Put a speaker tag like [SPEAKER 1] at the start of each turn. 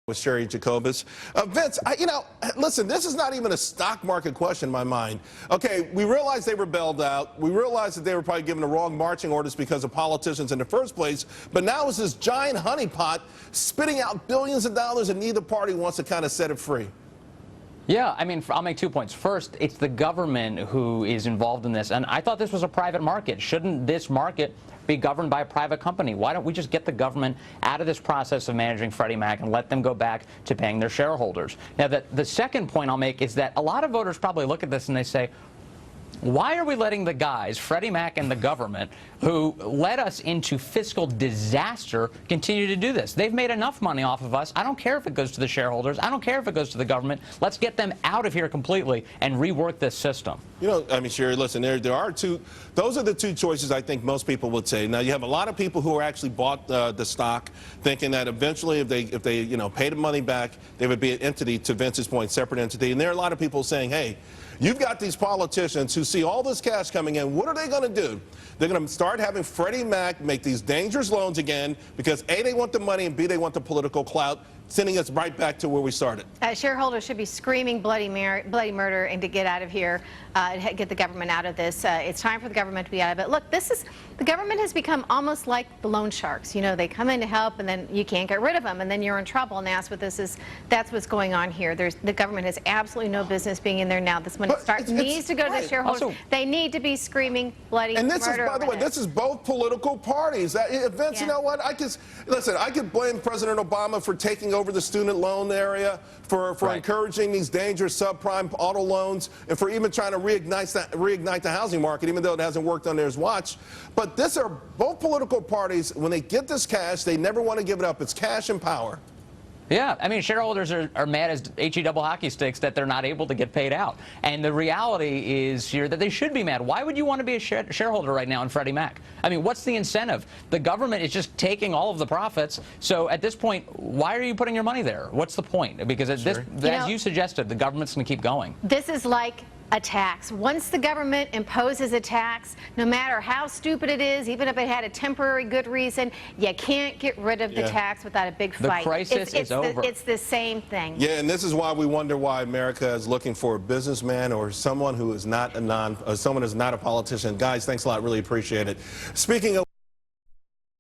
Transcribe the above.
[SPEAKER 1] With Cheri Jacobus. Vince, listen, this is not even a stock market question in my mind. Okay, we realized they were bailed out. We realized that they were probably given the wrong marching orders because of politicians in the first place. But now it's this giant honeypot spitting out billions of dollars and neither party wants to kind of set it free.
[SPEAKER 2] Yeah, I mean, I'll make 2 points. First, it's the government who is involved in this. And I thought this was a private market. Shouldn't this market be governed by a private company? Why don't we just get the government out of this process of managing Freddie Mac and let them go back to paying their shareholders? Now, the second point I'll make is that a lot of voters probably look at this and they say, why are we letting the guys, Freddie Mac and the government, who led us into fiscal disaster, continue to do this? They've made enough money off of us. I don't care if it goes to the shareholders. I don't care if it goes to the government. Let's get them out of here completely and rework this system. You know,
[SPEAKER 1] I mean, Cheri, listen, there are two. Those are the two choices I think most people would say. Now, you have a lot of people who are actually bought the stock, thinking that eventually, if they pay the money back, they would be an entity, to Vince's point, separate entity. And there are a lot of people saying, hey, you've got these politicians who see all this cash coming in. What are they going to do? They're going to start having Freddie Mac make these dangerous loans again because A, they want the money, and B, they want the political clout, sending us right back to where we started.
[SPEAKER 3] Shareholders should be screaming bloody murder and to get out of here, get the government out of this. It's time for the government to be out of it. Look, the government has become almost like the loan sharks. You know, they come in to help and then you can't get rid of them and then you're in trouble, and that's what's going on here. The government has absolutely no business being in there now. This money needs to go to the shareholders. Also, they need to be screaming bloody murder.
[SPEAKER 1] And this is, by the way, this is both political parties. Vince, you know what? I could blame President Obama for taking over the student loan area, for encouraging these dangerous subprime auto loans, and for even trying to reignite the housing market, even though it hasn't worked under his watch. But these are both political parties. When they get this cash, they never want to give it up. It's cash and power.
[SPEAKER 2] Yeah, I mean, shareholders are mad as HE double hockey sticks that they're not able to get paid out. And the reality is here that they should be mad. Why would you want to be a shareholder right now in Freddie Mac? I mean, what's the incentive? The government is just taking all of the profits. So at this point, why are you putting your money there? What's the point? Because as you suggested, the government's going to keep going.
[SPEAKER 3] This is like a tax. Once the government imposes a tax, no matter how stupid it is, even if it had a temporary good reason, you can't get rid of the tax without a big fight.
[SPEAKER 2] The crisis is over.
[SPEAKER 3] It's the same thing.
[SPEAKER 1] Yeah, and this is why we wonder why America is looking for a businessman or someone who is not a someone who's not a politician. Guys, thanks a lot. Really appreciate it. Speaking of